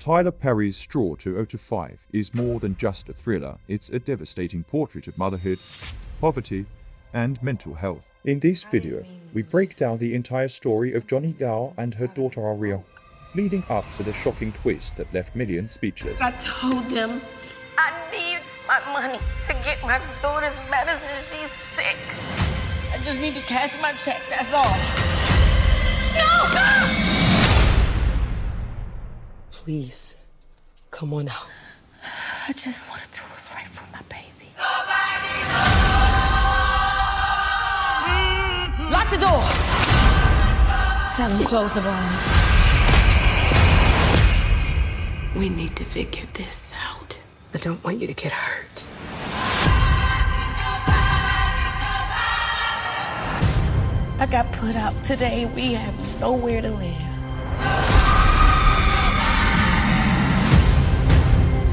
Tyler Perry's Straw to 0 to 5 is more than just a thriller, it's a devastating portrait of motherhood, poverty, and mental health. In this video, we break down the entire story of Johnny Yao and her daughter Aria, leading up to the shocking twist that left millions speechless. I told them I need my money to get my daughter's medicine. She's sick. I just need to cash my check, that's all. No, sir! Please, come on out. I just want to do what's right for my baby. Lock the door. Tell him close the blinds. We need to figure this out. I don't want you to get hurt. I got put out today. We have nowhere to live.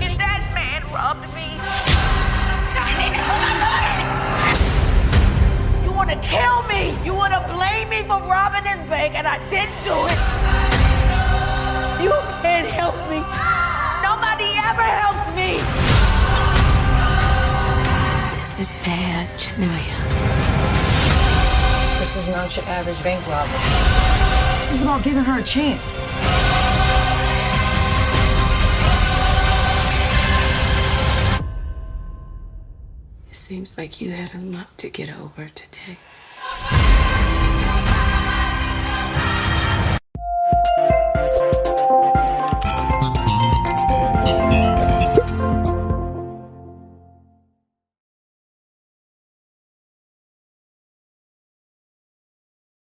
And that man robbed me. I need it for my daughter. You want to kill me? You want to blame me for robbing this bank, and I didn't do it. You can't help me. Nobody ever helps me. This is bad, Janaya. This is not your average bank robber. This is about giving her a chance. It seems like you had a lot to get over today.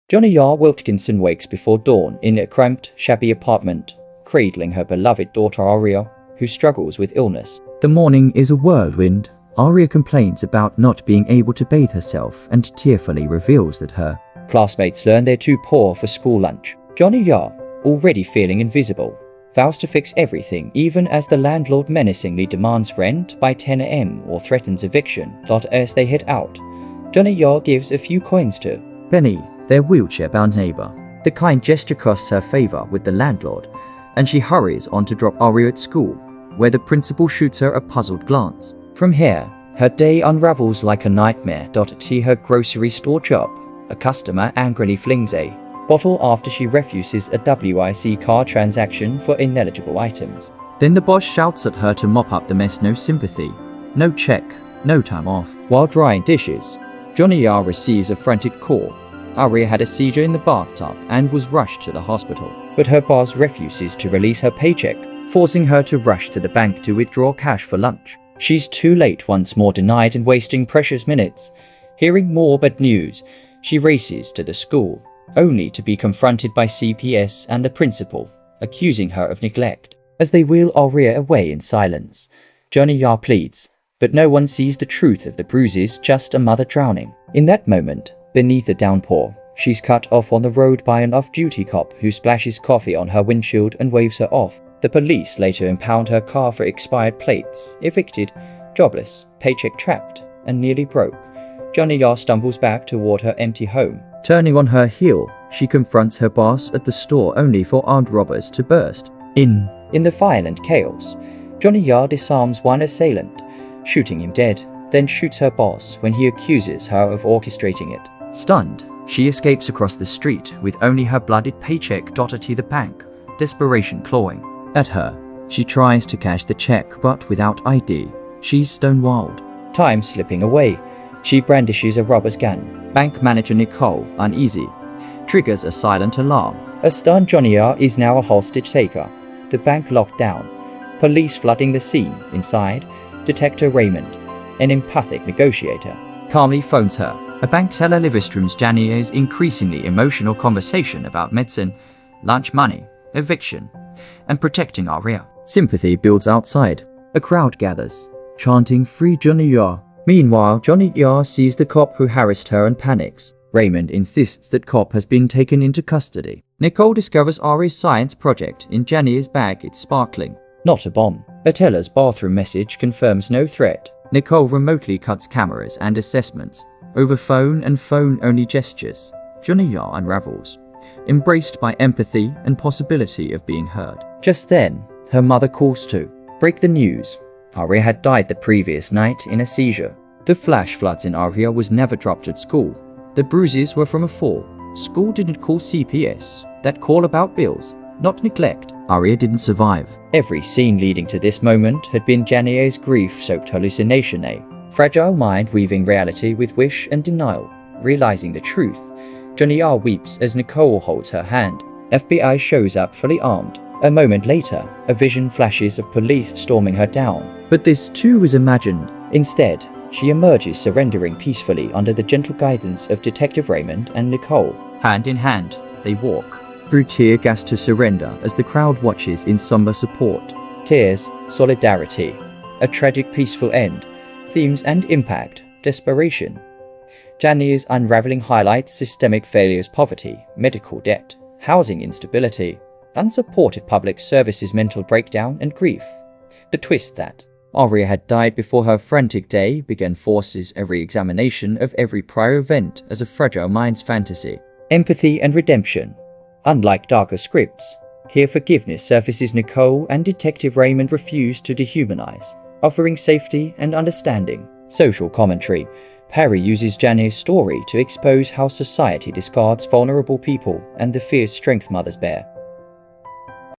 Johnny Yao Wilkinson wakes before dawn in a cramped, shabby apartment, cradling her beloved daughter Aria, who struggles with illness. The morning is a whirlwind. Aria complains about not being able to bathe herself and tearfully reveals that her classmates learn they're too poor for school lunch. Johnny Yao, already feeling invisible, vows to fix everything even as the landlord menacingly demands rent by 10 AM or threatens eviction. As they head out, Johnny Yao gives a few coins to Benny, their wheelchair-bound neighbor. The kind gesture costs her favor with the landlord, and she hurries on to drop Aria at school, where the principal shoots her a puzzled glance. From here, her day unravels like a nightmare. At her grocery store job, a customer angrily flings a bottle after she refuses a WIC card transaction for ineligible items. Then the boss shouts at her to mop up the mess. No sympathy, no check, no time off. While drying dishes, Johnny Yao receives a frantic call. Aria had a seizure in the bathtub and was rushed to the hospital, but her boss refuses to release her paycheck, forcing her to rush to the bank to withdraw cash for lunch. She's too late, once more denied and wasting precious minutes. Hearing more bad news, she races to the school, only to be confronted by CPS and the principal, accusing her of neglect. As they wheel Aria away in silence, Johnny Yao pleads, but no one sees the truth of the bruises, just a mother drowning. In that moment, beneath the downpour, she's cut off on the road by an off-duty cop who splashes coffee on her windshield and waves her off. The police later impound her car for expired plates. Evicted, jobless, paycheck trapped, and nearly broke, Johnny Yao stumbles back toward her empty home. Turning on her heel, she confronts her boss at the store only for armed robbers to burst in. In the violent chaos, Johnny Yao disarms one assailant, shooting him dead, then shoots her boss when he accuses her of orchestrating it. Stunned, she escapes across the street with only her bloodied paycheck dotted to the bank, desperation clawing at her. She tries to cash the check, but without ID, she's stonewalled. Time slipping away, she brandishes a robber's gun. Bank manager Nicole, uneasy, triggers a silent alarm. A stunned Johnny Yao is now a hostage taker. The bank locked down, police flooding the scene. Inside, Detective Raymond, an empathic negotiator, calmly phones her. A bank teller Liverstrom's Janier's increasingly emotional conversation about medicine, lunch money, eviction, and protecting Aria. Sympathy builds outside. A crowd gathers, chanting "Free Johnny Yao." Meanwhile, Johnny Yao sees the cop who harassed her and panics. Raymond insists that cop has been taken into custody. Nicole discovers Ari's science project in Janier's bag. It's sparkling, not a bomb. A teller's bathroom message confirms no threat. Nicole remotely cuts cameras and assessments over phone and phone-only gestures. Johnny Yao unravels, embraced by empathy and possibility of being heard. Just then, her mother calls to break the news. Arya had died the previous night in a seizure. The flash floods in Arya was never dropped at school. The bruises were from a fall. School didn't call CPS. That call about bills, not neglect. Arya didn't survive. Every scene leading to this moment had been Janier's grief-soaked hallucination, a fragile mind weaving reality with wish and denial. Realizing the truth, Janier weeps as Nicole holds her hand. FBI shows up fully armed. A moment later, a vision flashes of police storming her down. But this too was imagined. Instead, she emerges surrendering peacefully under the gentle guidance of Detective Raymond and Nicole. Hand in hand, they walk through tear gas to surrender as the crowd watches in somber support. Tears, solidarity, a tragic peaceful end, themes and impact, desperation. Janier's unraveling highlights systemic failures, poverty, medical debt, housing instability, unsupported public services, mental breakdown and grief. The twist that Arya had died before her frantic day began forces every examination of every prior event as a fragile mind's fantasy. Empathy and redemption. Unlike darker scripts, here forgiveness surfaces. Nicole and Detective Raymond refuse to dehumanize, offering safety and understanding. Social commentary. Perry uses Janier's story to expose how society discards vulnerable people and the fierce strength mothers bear.